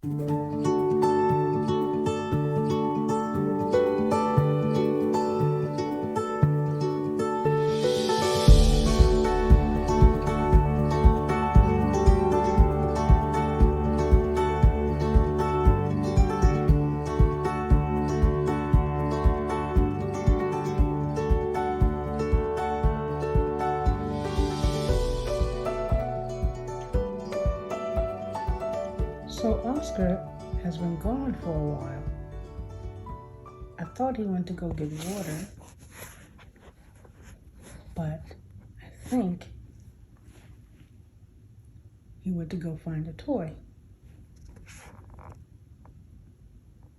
So Oscar has been gone for a while. I thought he went to go get water, but I think he went to go find a toy.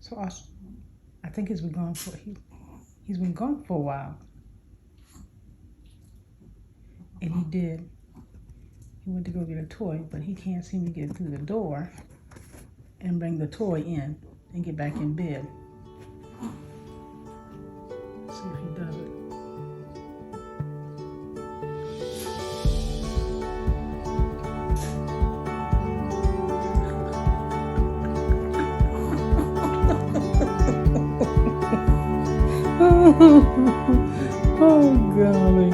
So Oscar, I think he's been gone for a while, and he went to go get a toy, but he can't seem to get through the door and bring the toy in and get back in bed. See if he does it. Oh, golly.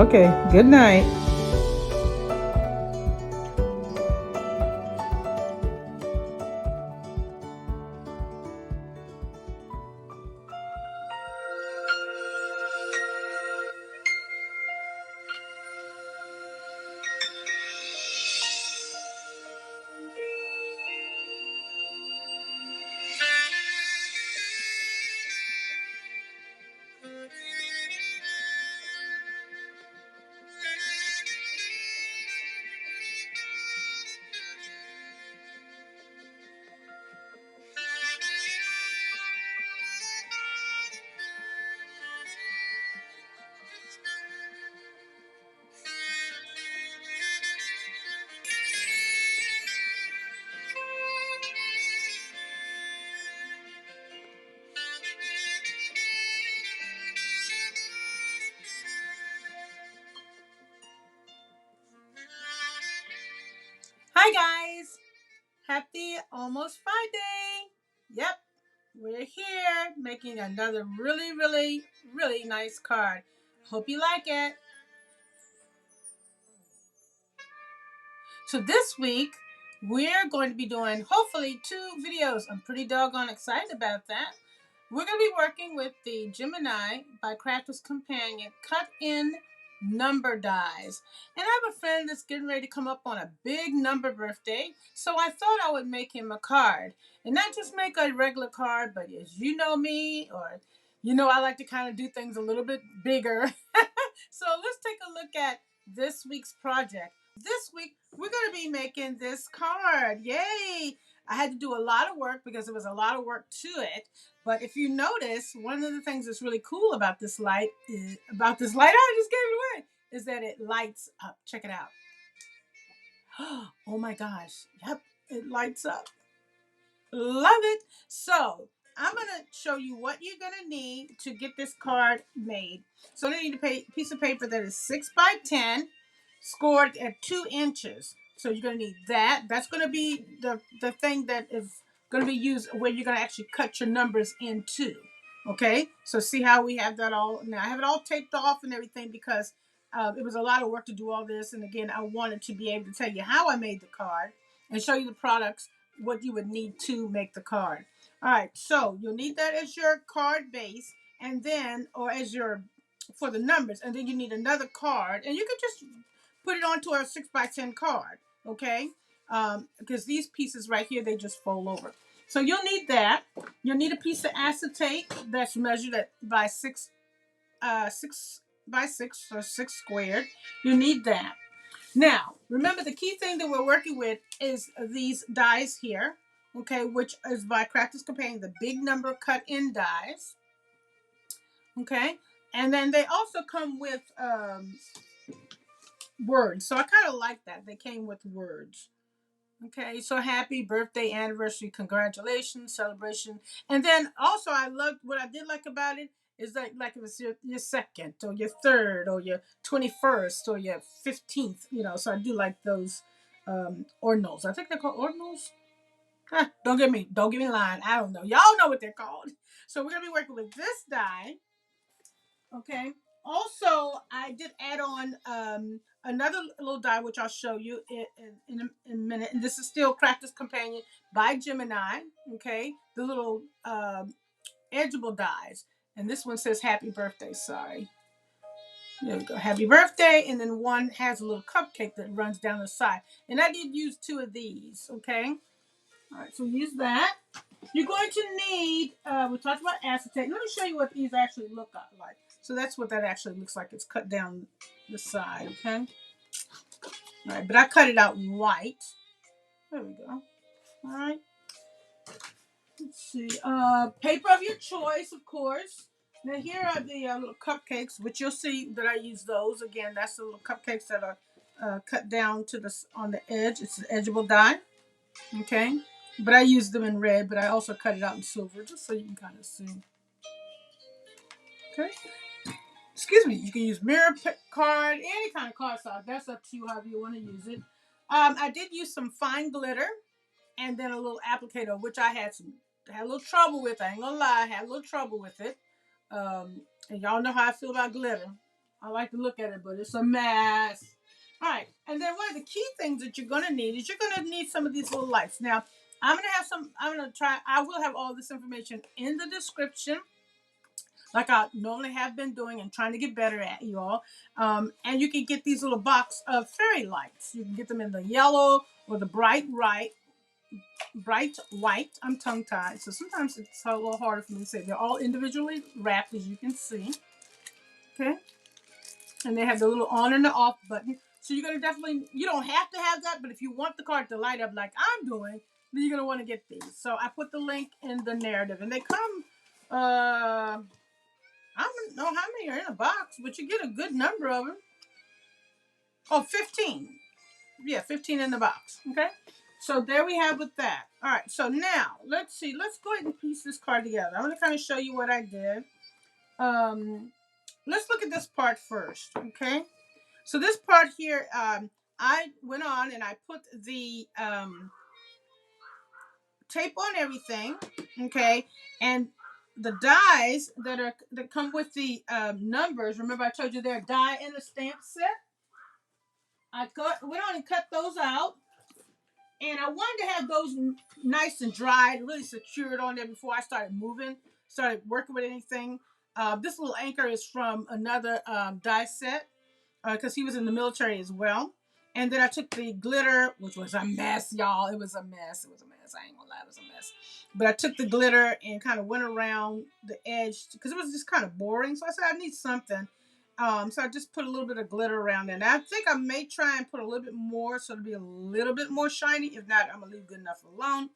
Okay, good night. Hi guys, happy almost Friday. Yep, we're here making another really nice card. Hope you like it. So this week we're going to be doing hopefully 2 videos. I'm pretty doggone excited about that. We're going to be working with the Gemini by Crafter's Companion cut-in number dies. And I have a friend that's getting ready to come up on a big number birthday, so I thought I would make him a card. And not just make a regular card, but as you know me, or you know I like to kind of do things a little bit bigger. So let's take a look at this week's project. This week, we're going to be making this card. Yay! I had to do a lot of work because there was a lot of work to it. But if you notice, one of the things that's really cool about this light, I just gave it away, is that it lights up. Check it out. Oh my gosh. Yep, it lights up. Love it. So I'm going to show you what you're going to need to get this card made. So you need a piece of paper that is 6 by 10, scored at 2 inches. So you're going to need that. That's going to be the thing that is going to be used where you're going to actually cut your numbers into. Okay, so see how we have that all. Now I have it all taped off and everything because it was a lot of work to do all this. And again, I wanted to be able to tell you how I made the card and show you the products, what you would need to make the card. All right, so you'll need that as your card base, and then, or as your, for the numbers, and then you need another card, and you can just put it onto a 6 by 10 card, okay? Because these pieces right here, they just fold over. So you'll need that. You'll need a piece of acetate that's measured at by 6 by 6, or 6 squared. You need that. Now, remember the key thing that we're working with is these dies here, okay, which is by Crafter's Companion, the big number cut-in dies, okay? And then they also come with words. So I kind of like that. They came with words. Okay, so happy birthday, anniversary, congratulations, celebration. And then also I loved what I did like about it is that like it was your second or your third or your 21st or your 15th, you know, so I do like those ordinals. I think they're called ordinals. Don't get me lying. I don't know. Y'all know what they're called. So we're gonna be working with this die. Okay. Also, I did add on another little die, which I'll show you in a minute. And this is still Crafter's Companion by Gemini. Okay. The little edgeable dies. And this one says happy birthday. Sorry. There we go. Happy birthday. And then one has a little cupcake that runs down the side. And I did use two of these. Okay. All right. So use that. You're going to need, we talked about acetate. Let me show you what these actually look like. So that's what that actually looks like. It's cut down the side, okay? All right, but I cut it out white. There we go. All right. Let's see. Paper of your choice, of course. Now here are the little cupcakes, which you'll see that I use those. Again, that's the little cupcakes that are cut down to the on the edge. It's an edgeable die, okay? But I use them in red, but I also cut it out in silver, just so you can kind of see. Okay. Excuse me. You can use mirror card, any kind of card size. That's up to you, however you want to use it. I did use some fine glitter and then a little applicator, which I had a little trouble with. I ain't gonna lie, I had a little trouble with it. And y'all know how I feel about glitter. I like to look at it, but it's a mess. All right, and then one of the key things that you're gonna need is you're gonna need some of these little lights. Now, I'm gonna have some. I'm gonna try. I will have all this information in the description, like I normally have been doing and trying to get better at, you all. And you can get these little box of fairy lights. You can get them in the yellow or the bright white. I'm tongue tied, so sometimes it's a little harder for me to say. They're all individually wrapped, as you can see. Okay, and they have the little on and the off button. So you're gonna definitely, you don't have to have that, but if you want the card to light up like I'm doing, then you're gonna want to get these. So I put the link in the narrative, and they come. I don't know how many are in a box, but you get a good number of them. Oh, 15. Yeah, 15 in the box. Okay. So there we have with that. All right. So now let's see. Let's go ahead and piece this card together. I want to kind of show you what I did. Let's look at this part first. Okay. So this part here, I went on and I put the tape on everything. Okay. And the dies that come with the numbers. Remember, I told you they're a die and a stamp set. Went on and cut those out, and I wanted to have those nice and dried, really secured on there before I started working with anything. This little anchor is from another die set because he was in the military as well. And then I took the glitter, which was a mess, y'all. It was a mess. It was a mess. I ain't gonna lie, it was a mess. But I took the glitter and kind of went around the edge because it was just kind of boring. So I said I need something. So I just put a little bit of glitter around it. And I think I may try and put a little bit more so it'll be a little bit more shiny. If not, I'm gonna leave good enough alone.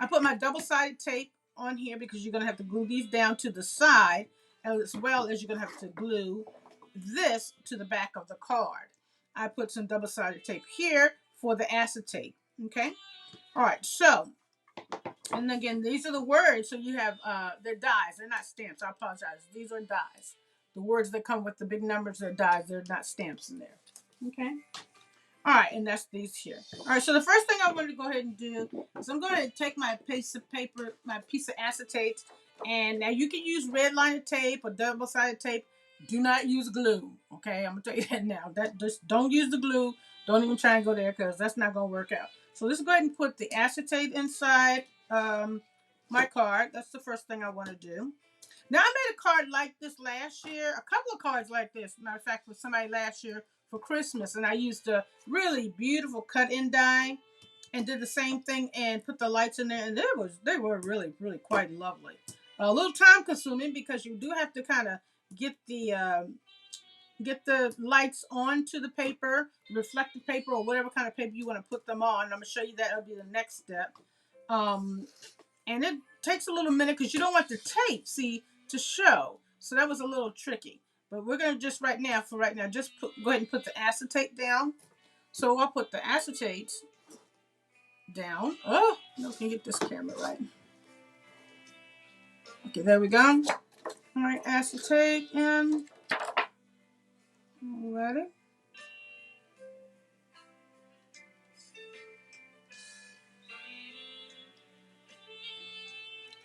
I put my double-sided tape on here because you're gonna have to glue these down to the side, as well as you're gonna have to glue this to the back of the card. I put some double-sided tape here for the acetate. Okay. All right. So, and again, these are the words. So you have they're dies. They're not stamps. I apologize. These are dies. The words that come with the big numbers are dies. They're not stamps in there. Okay. All right, and that's these here. All right, so the first thing I wanted to go ahead and do is I'm going to take my piece of paper, my piece of acetate, and now you can use red liner tape or double-sided tape. Do not use glue, okay? I'm going to tell you that now. Just don't use the glue. Don't even try and go there because that's not going to work out. So let's go ahead and put the acetate inside my card. That's the first thing I want to do. Now, I made a card like this last year, a couple of cards like this, matter of fact, with somebody last year for Christmas, and I used a really beautiful cut-in die and did the same thing and put the lights in there, and they were really, really quite lovely. A little time-consuming because you do have to kind of get the lights onto the paper, reflective paper, or whatever kind of paper you want to put them on. I'm going to show you that. That'll be the next step. And it takes a little minute because you don't want the tape, see, to show. So that was a little tricky. But we're going to just go ahead and put the acetate down. So I'll put the acetate down. Oh, no, can get this camera right. Okay, there we go. All right, acetate in. Alrighty.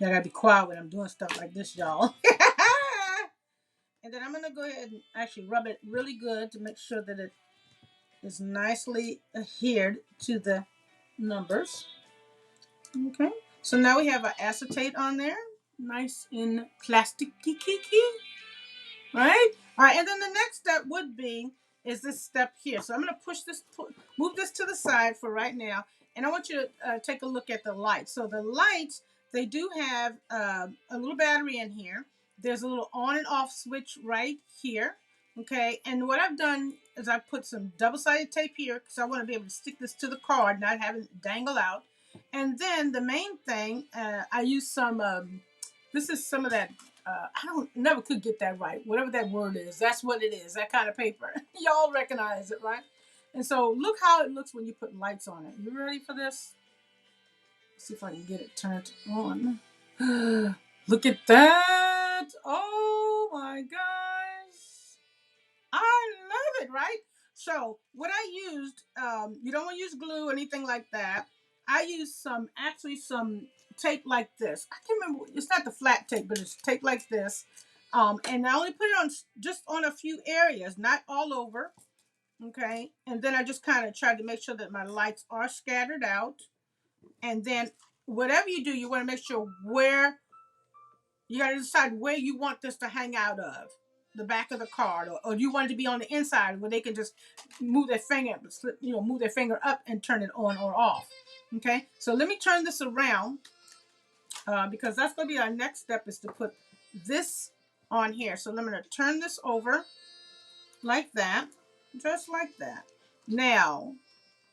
Yeah, I gotta be quiet when I'm doing stuff like this, y'all. And then I'm gonna go ahead and actually rub it really good to make sure that it is nicely adhered to the numbers. Okay, so now we have our acetate on there, nice and plastic kiki, right? All right, and then the next step would be is this step here. So I'm going to push this, move this to the side for right now, and I want you to take a look at the lights. So the lights, they do have a little battery in here. There's a little on and off switch right here. Okay, and what I've done is I put some double-sided tape here because I want to be able to stick this to the card, not have it dangle out. And then the main thing, I use some, this is some of that, I don't never could get that right. Whatever that word is, that's what it is, that kind of paper. Y'all recognize it, right? And so look how it looks when you put lights on it. You ready for this? Let's see if I can get it turned on. Look at that. Oh my gosh. I love it, right? So what I used, you don't want to use glue or anything like that. I used actually some tape like this. I can't remember, it's not the flat tape, but it's tape like this. And I only put it on just on a few areas, not all over. Okay. And then I just kind of tried to make sure that my lights are scattered out. And then whatever you do, you want to make sure where, you got to decide where you want this to hang out of. The back of the card, or you want it to be on the inside where they can just move their finger, move their finger up and turn it on or off. Okay, so let me turn this around because that's going to be our next step, is to put this on here. So I'm going to turn this over like that, just like that. Now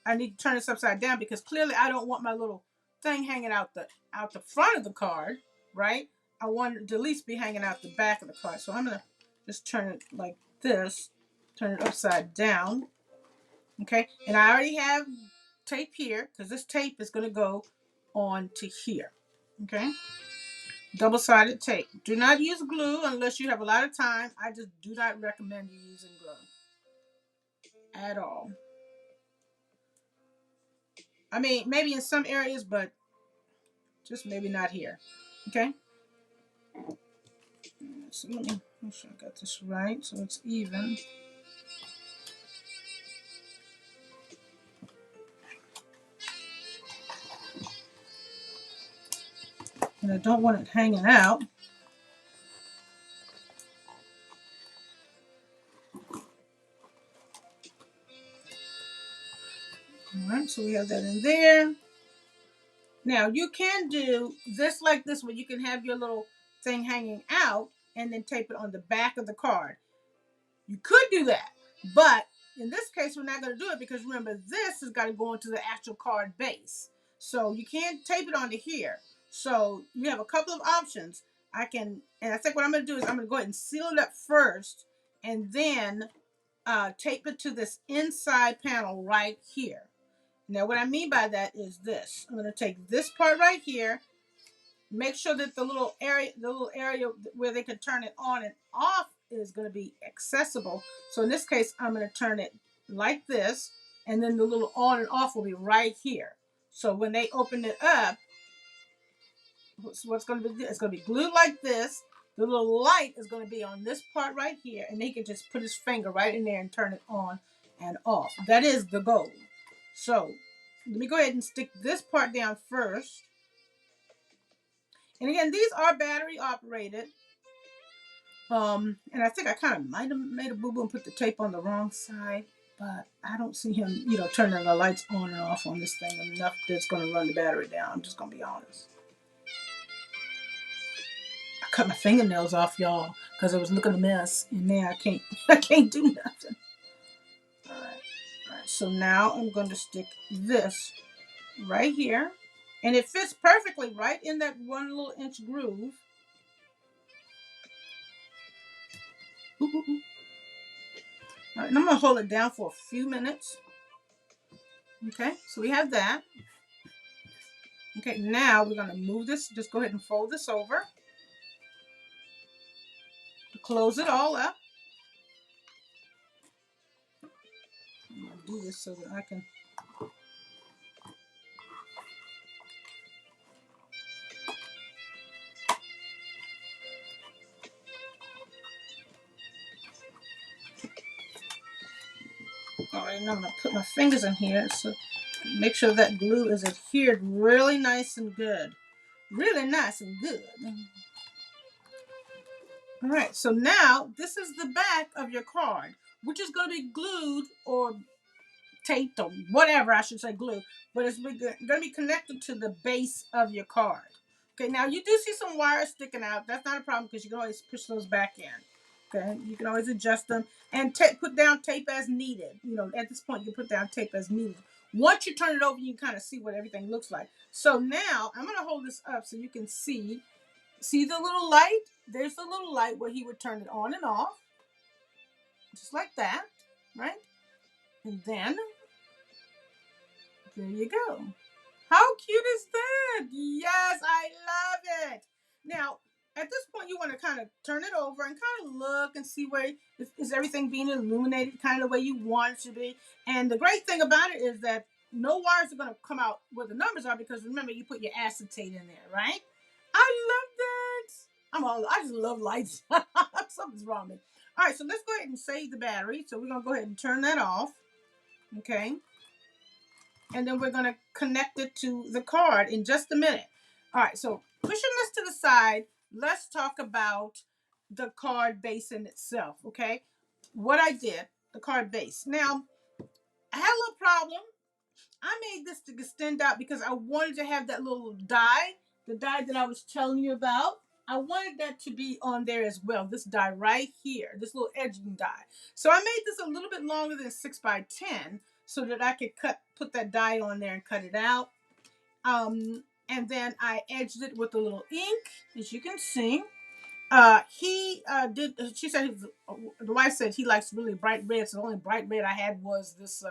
I need to turn this upside down because clearly I don't want my little thing hanging out the front of the card, right? I want it to at least be hanging out the back of the card. So I'm going to just turn it like this, turn it upside down. Okay, and I already have tape here because this tape is going to go on to here. Okay, double-sided tape. Do not use glue unless you have a lot of time. I just do not recommend you using glue at all. I mean, maybe in some areas, but just maybe not here. Okay. So let me make sure I got this right so it's even. And I don't want it hanging out. All right, so we have that in there. Now you can do this like this where you can have your little thing hanging out and then tape it on the back of the card. You could do that, but in this case we're not going to do it because remember this has got to go into the actual card base. So you can't tape it onto here. So you have a couple of options. I think what I'm going to do is I'm going to go ahead and seal it up first and then tape it to this inside panel right here. Now what I mean by that is this. I'm going to take this part right here, make sure that the little area where they can turn it on and off is going to be accessible. So in this case, I'm going to turn it like this, and then the little on and off will be right here. So when they open it up, what's going to be, it's going to be glued like this. The little light is going to be on this part right here, and he can just put his finger right in there and turn it on and off. That is the goal. So let me go ahead and stick this part down first. And again, these are battery operated. And I think I kind of might have made a boo-boo and put the tape on the wrong side, but I don't see him, turning the lights on and off on this thing enough that's going to run the battery down. I'm just going to be honest. I cut my fingernails off, y'all, because I was looking a mess, and now I can't do nothing. All right. So now I'm going to stick this right here, and it fits perfectly right in that 1 little inch groove. Ooh, ooh, ooh. All right, and I'm going to hold it down for a few minutes. Okay, so we have that. Okay, now we're going to move this. Just go ahead and fold this over to close it all up. I'm going to do this so that I can. And I'm going to put my fingers in here so make sure that glue is adhered really nice and good. Really nice and good. All right, so now this is the back of your card, which is going to be glued or taped or whatever, I should say glue, but it's going to be connected to the base of your card. Okay, now you do see some wires sticking out. That's not a problem because you can always push those back in. Okay, you can always adjust them and put down tape as needed. You know, at this point, you put down tape as needed. Once you turn it over, you can kind of see what everything looks like. So now I'm going to hold this up so you can see. See the little light? There's the little light where he would turn it on and off. Just like that, right? And then, there you go. How cute is that? Yes, I love it. Now, at this point, you want to kind of turn it over and kind of look and see where is everything being illuminated kind of the way you want it to be. And the great thing about it is that no wires are going to come out where the numbers are because remember, you put your acetate in there, right? I love that. I just love lights. Something's wrong with me. All right, so let's go ahead and save the battery. So we're going to go ahead and turn that off. Okay. And then we're going to connect it to the card in just a minute. All right, so pushing this to the side, let's talk about the card base in itself, okay? What I did, the card base. Now, I had a little problem. I made this to extend out because I wanted to have that little die, the die that I was telling you about. I wanted that to be on there as well, this die right here, this little edging die. So I made this a little bit longer than 6 by 10 so that I could put that die on there and cut it out. And then I edged it with a little ink, as you can see. She said, the wife said he likes really bright red, so the only bright red I had was this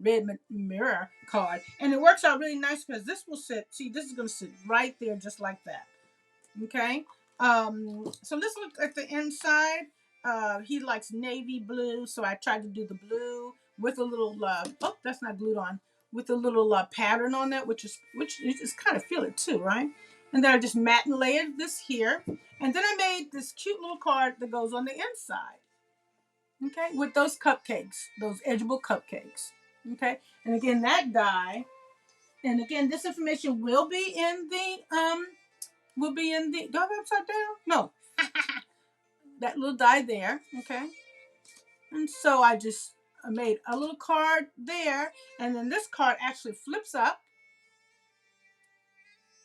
red mirror card. And it works out really nice because this will sit, see, this is going to sit right there just like that. Okay, so let's look at the inside. He likes navy blue, so I tried to do the blue with a little, oh, that's not glued on, with a little pattern on that, which you just kind of feel it too, right? And then I just matte and layered this here. And then I made this cute little card that goes on the inside. Okay, with those cupcakes, those edgeable cupcakes. Okay, and again, that die, and again, this information will be in the, do I have it upside down? No. That little die there, okay? And so I made a little card there, and then this card actually flips up.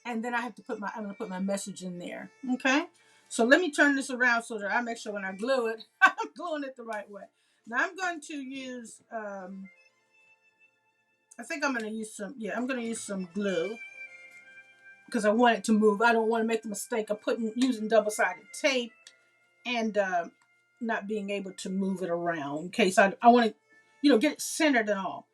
And then I'm gonna put my message in there, okay? So let me turn this around so that I make sure when I glue it, I'm gluing it the right way. Now I'm going to use, I think I'm gonna use I'm gonna use some glue because I want it to move. I don't want to make the mistake of using double-sided tape and not being able to move it around in case I want to, get it centered and all.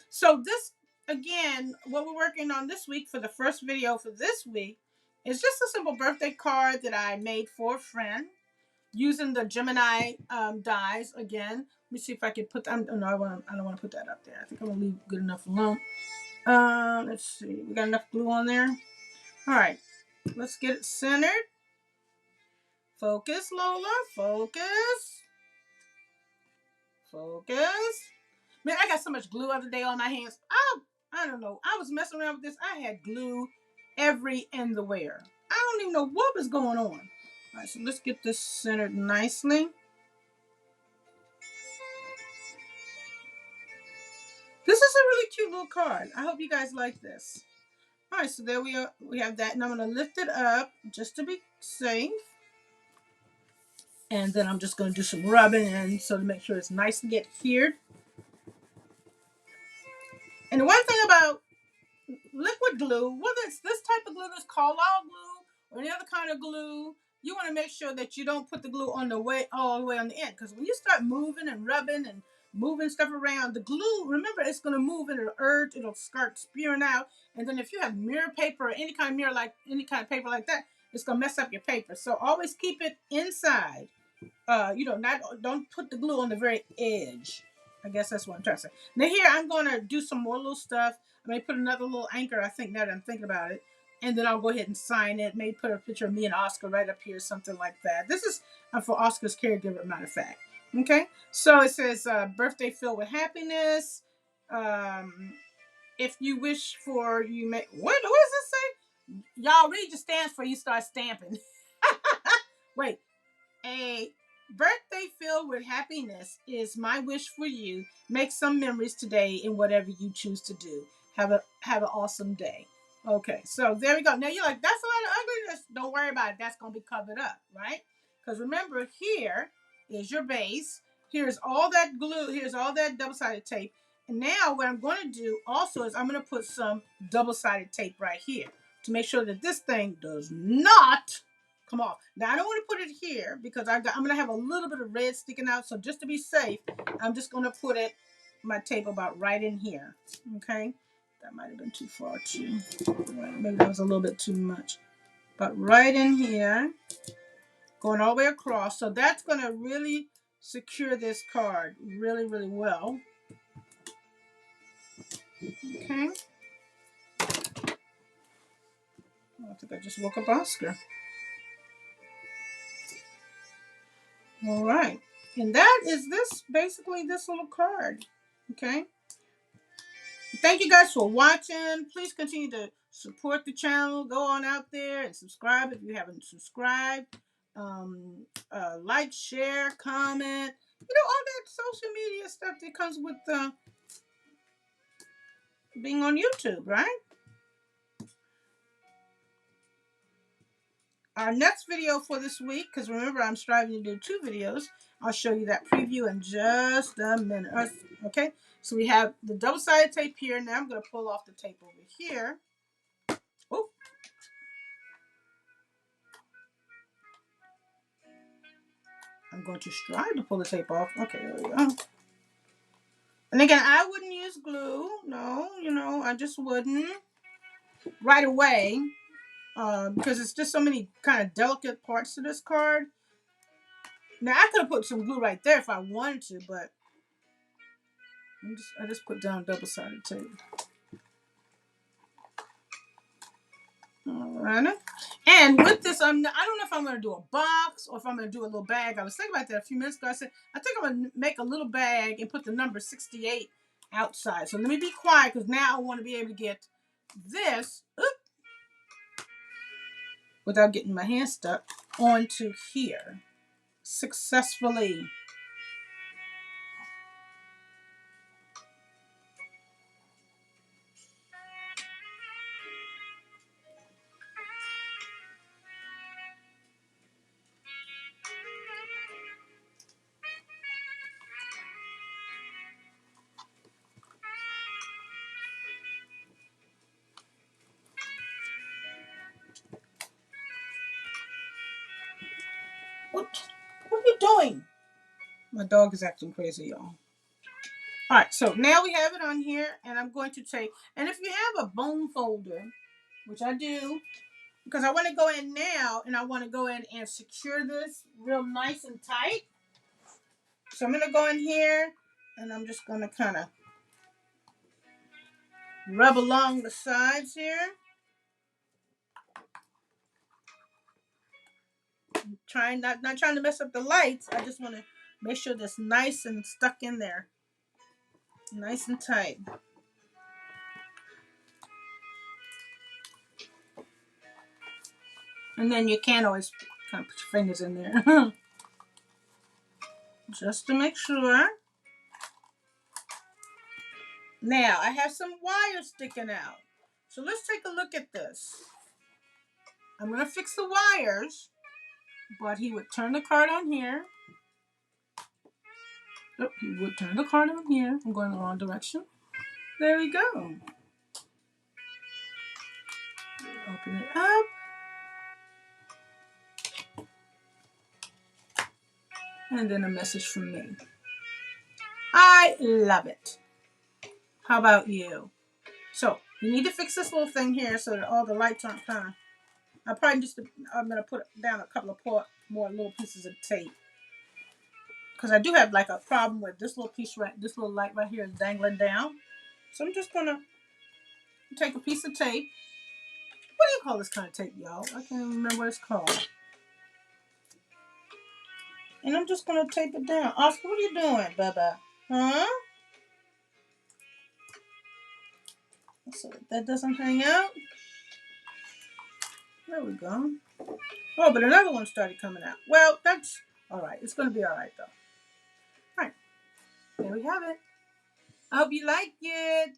So this, again, what we're working on this week for the first video for this week is just a simple birthday card that I made for a friend using the Gemini dies again. Let me see if I can put that. No, I don't want to put that up there. I think I'm going to leave good enough alone. Let's see. We got enough glue on there. All right. Let's get it centered. Focus, Lola. Focus. Focus. Man, I got so much glue the other day on my hands. I don't know. I was messing around with this. I had glue every end the where. I don't even know what was going on. All right, so let's get this centered nicely. This is a really cute little card. I hope you guys like this. All right, so there we are. We have that, and I'm going to lift it up just to be safe. And then I'm just going to do some rubbing in so to make sure it's nice and get adhered. And the one thing about liquid glue, whether it's this type of glue that's called all glue or any other kind of glue, you want to make sure that you don't put the glue all the way on the end. Because when you start moving and rubbing and moving stuff around, the glue, remember, it's going to move and it'll start spewing out. And then if you have mirror paper or any kind of paper like that, it's going to mess up your paper. So always keep it inside. Don't put the glue on the very edge. I guess that's what I'm trying to say. Now here, I'm going to do some more little stuff. I may put another little anchor, I think, now that I'm thinking about it. And then I'll go ahead and sign it. Maybe put a picture of me and Oscar right up here, something like that. This is for Oscar's caregiver, matter of fact. Okay, so it says birthday filled with happiness. Um, if you wish for you may what does it say? Y'all read your stamps before you start stamping. Wait, a birthday filled with happiness is my wish for you. Make some memories today in whatever you choose to do. Have an awesome day. Okay, so there we go. Now you're like, that's a lot of ugliness. Don't worry about it. That's gonna be covered up, right? Because remember, here is your base. Here's all that glue. Here's all that double-sided tape. And now what I'm going to do also is I'm going to put some double-sided tape right here to make sure that this thing does not come off. Now I don't want to put it here because I'm going to have a little bit of red sticking out. So just to be safe, I'm just going to put my tape about right in here. Okay, that might have been too far too. Maybe that was a little bit too much. But right in here, going all the way across. So that's going to really secure this card really, really well. Okay. I think I just woke up Oscar. All right. And that is basically this little card. Okay. Thank you guys for watching. Please continue to support the channel. Go on out there and subscribe if you haven't subscribed. Like, share, comment. All that social media stuff that comes with being on YouTube, right? Our next video for this week, because remember I'm striving to do 2 videos, I'll show you that preview in just a minute. Okay, so we have the double-sided tape here. Now I'm going to pull off the tape over here. Oh, I'm going to strive to pull the tape off. Okay, there we go. And again, I wouldn't use glue. No, I just wouldn't right away because it's just so many kind of delicate parts to this card. Now, I could have put some glue right there if I wanted to, but I just put down double-sided tape. All right. And with this, I don't know if I'm going to do a box or if I'm going to do a little bag. I was thinking about that a few minutes ago. I said, I think I'm going to make a little bag and put the number 68 outside. So let me be quiet because now I want to be able to get this without getting my hand stuck onto here successfully. What are you doing? My dog is acting crazy, y'all. All right, so now we have it on here, and I'm going to take, and if you have a bone folder, which I do, because I want to go in now, and I want to go in and secure this real nice and tight. So I'm going to go in here, and I'm just going to kind of rub along the sides here. Not trying to mess up the lights. I just want to make sure that's nice and stuck in there. Nice and tight. And then you can always kind of put your fingers in there. Just to make sure. Now, I have some wires sticking out. So let's take a look at this. I'm going to fix the wires, but he would turn the card on here. Oh, he would turn the card on here. I'm going the wrong direction. There we go. Open it up. And then a message from me. I love it. How about you? So, you need to fix this little thing here so that all the lights aren't kind of... I'm going to put down a couple of more little pieces of tape. Because I do have like a problem with this little this little light right here is dangling down. So I'm just going to take a piece of tape. What do you call this kind of tape, y'all? I can't even remember what it's called. And I'm just going to tape it down. Oscar, what are you doing, Bubba? Huh? So that doesn't hang out. There we go. Oh, but another one started coming out. Well, that's all right. It's going to be all right, though. All right. There we have it. I hope you like it.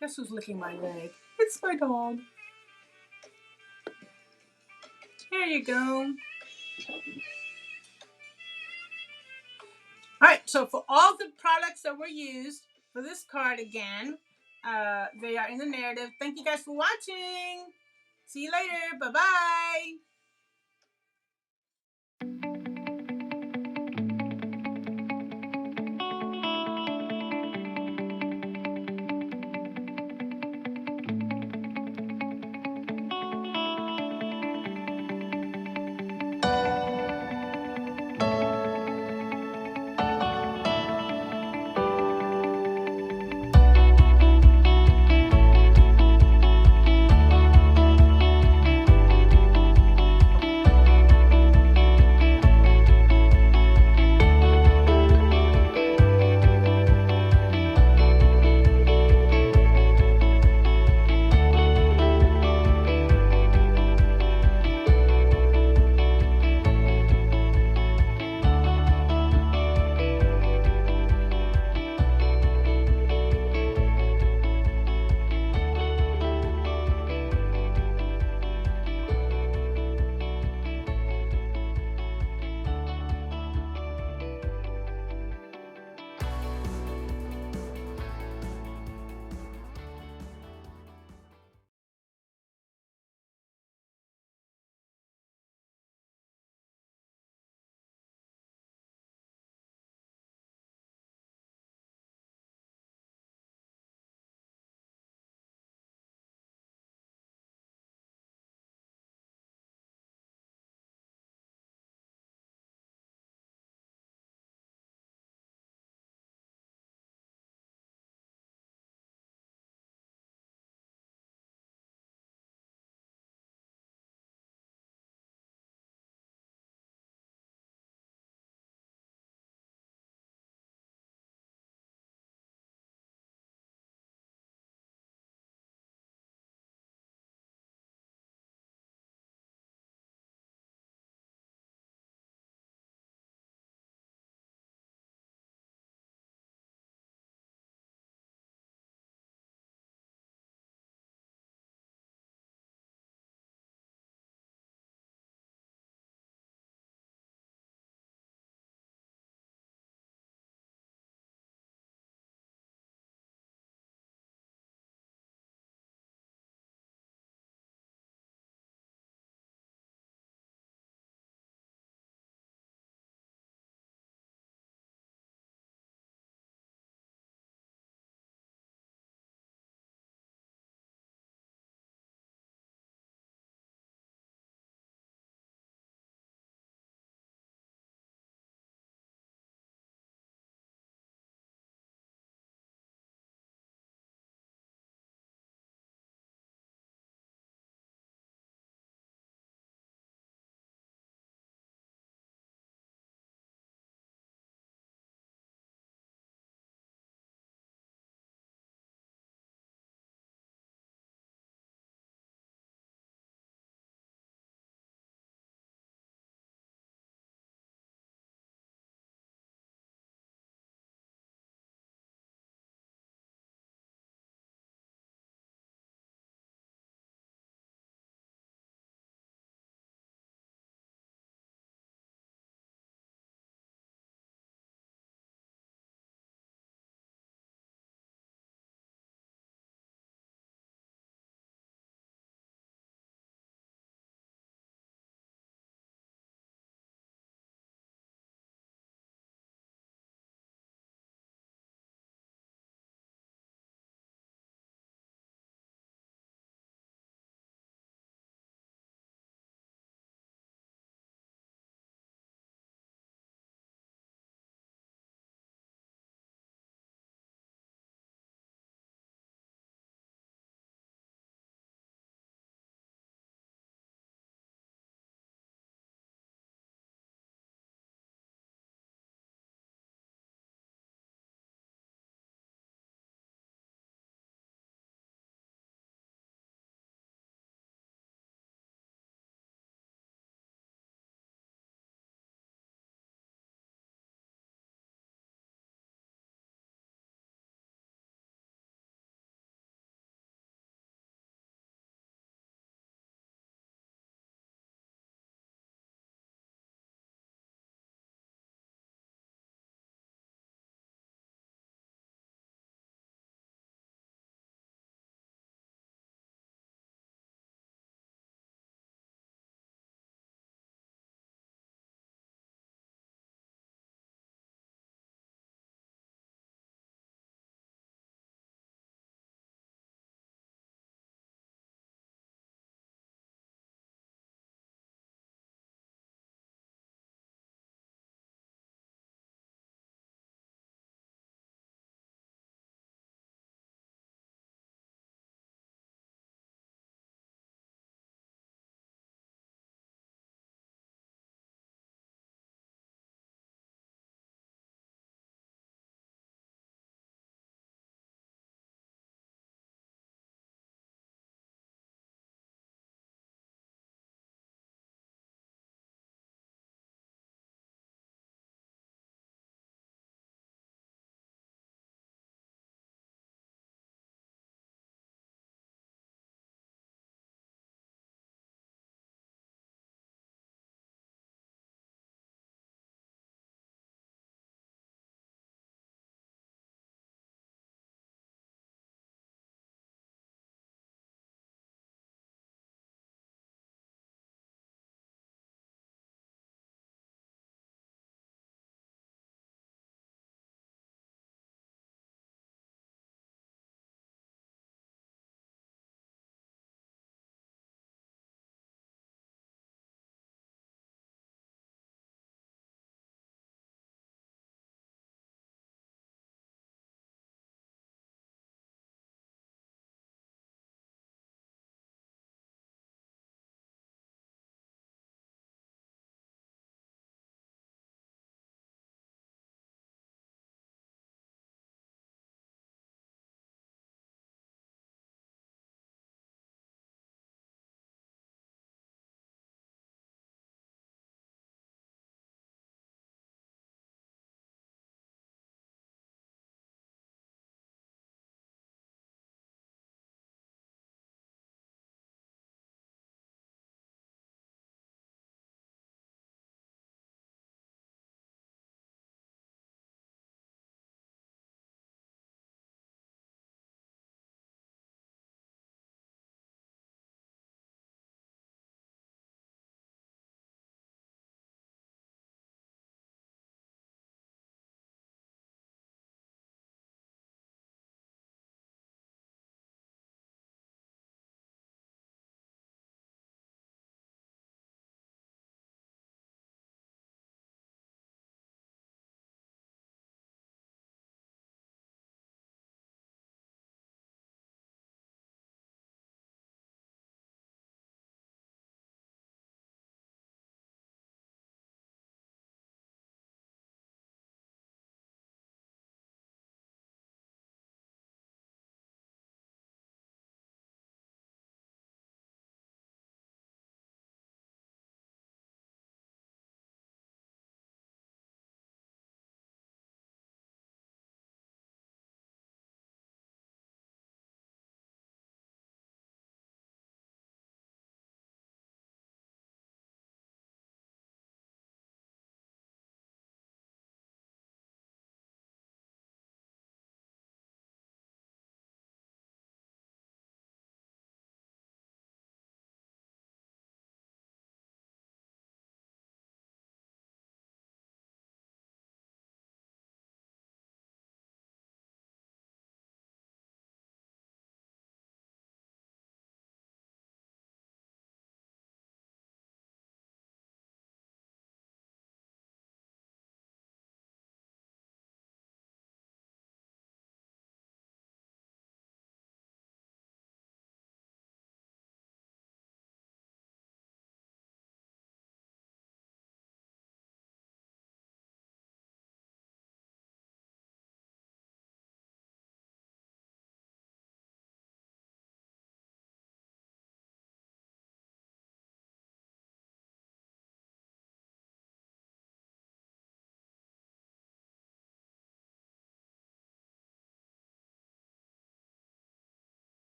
Guess who's licking my leg? It's my dog. Here you go. All right, so for all the products that were used for this card again, they are in the narrative. Thank you guys for watching. See you later. Bye-bye.